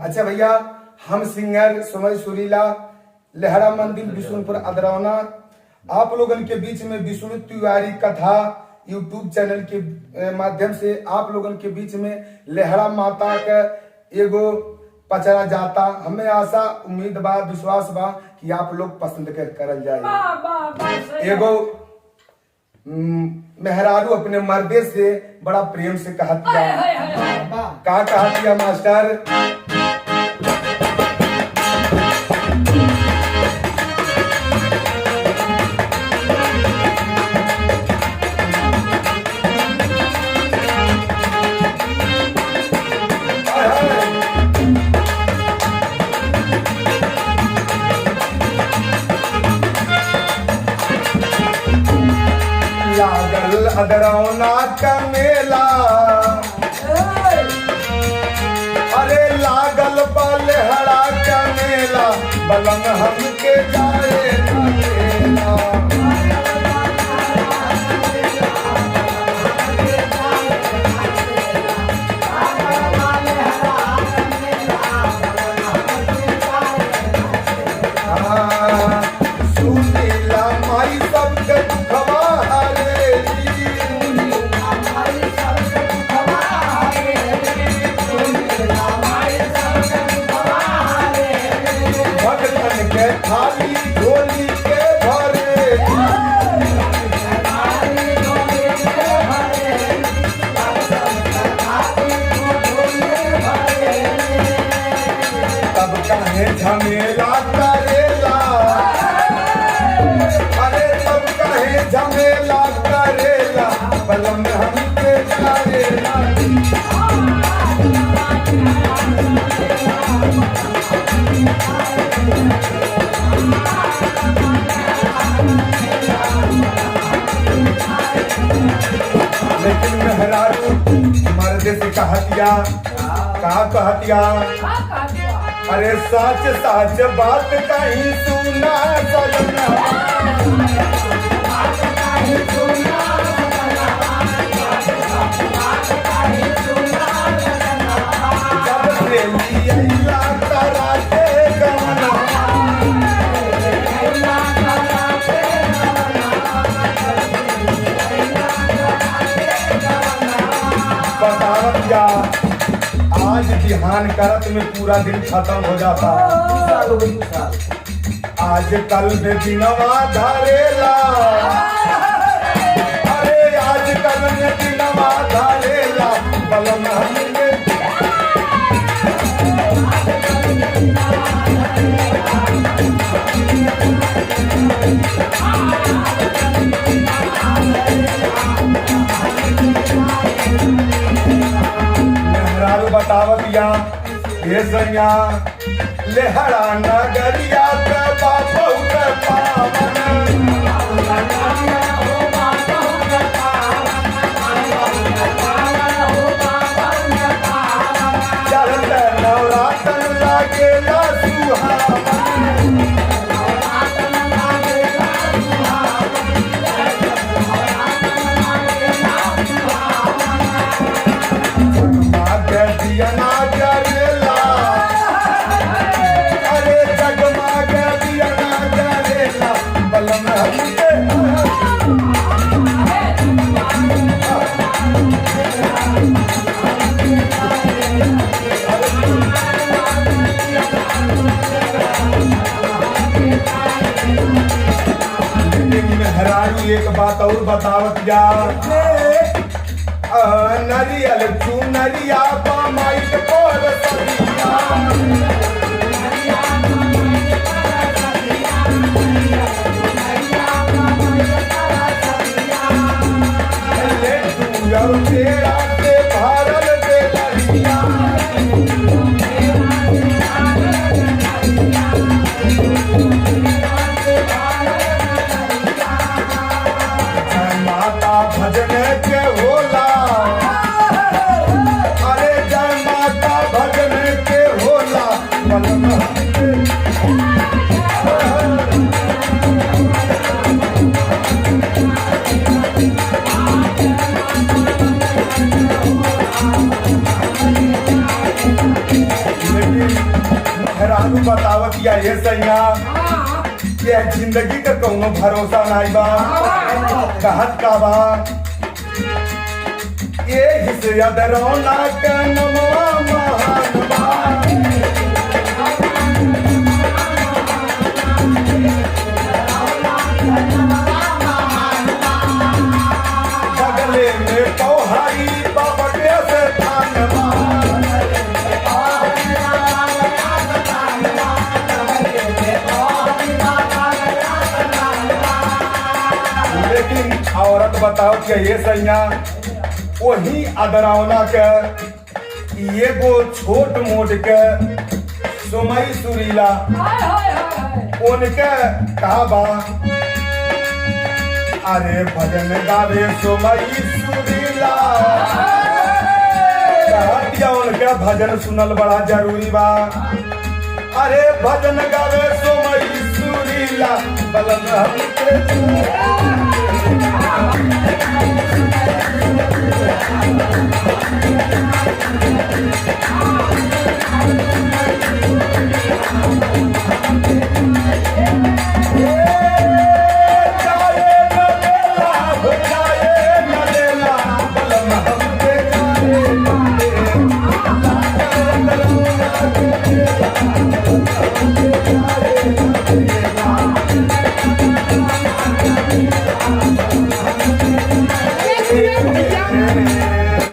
अच्छा भैया, हम सिंगर सुमय सुरीला, लहरा मंदिर बिशुनपुर अदरौना, आप लोगन के बीच में विष्णु तिवारी कथा यूट्यूब चैनल के माध्यम से आप लोगन के बीच में लहरा माता का एगो पचरा जाता। हमें आशा उम्मीद बा विश्वास बा कि आप लोग पसंद करल जाए। एगो मेहरारू अपने मर्दे से बड़ा प्रेम से कहतिया। का कहतिया मास्टर? लागल अदरौना का मेला, अरे लागल बलहरा का मेला, बलम हमके जाए ना मेला। सुनीला माई सबके दुखवा थाली झोली के भरे, तब काहे झमेला करेला, अरे तब काहे झमेला करेला, बलम हमके करेला। लेकिन मेहरारू मर्दे से कहतिया, का कहतिया? अरे सच सच बात कहीं सुना सजना, जब से लिया करा के गवना, बतावतिया आज ध्यान करत में पूरा दिन खत्म हो जाता। आज कल में दिनवा धरेला, अरे आज कल में दिनवा धरेला, बलम हमके बतावतिया। ये सैया लहरा नगरिया के बाबू के पावन, चलते नवरातन लागेला सुहावन, दियना जरेला, अरे जगमग दियना जरेला, बलम हमके लेकिन मेहरारू एक बात और बतावत जा। नरियल चुनरिया माइक पर सदिया, ले तू तेरा के भारल के लड़िया, माता भजन के होला, अरे जय माता भजन लेकिन मेहरानू बतावत या ये सैया ये जिंदगी का कौनो भरोसा नहीं बा। कहत का बा ये हिस्से अदरौना के नमवा महान बा। बगले में पौहारी बाबा के से थान बा। लेकिन औरत बताओ कि ये सैया वही अदरौना के ये गो छोट मोट के सुमई सुरीला उनके कहा बा अरे भजन गावे सुमई सुरीला कहा दिया उनके भजन सुनल बड़ा जरूरी बा। अरे भजन गावे सुमई सुरीला बलम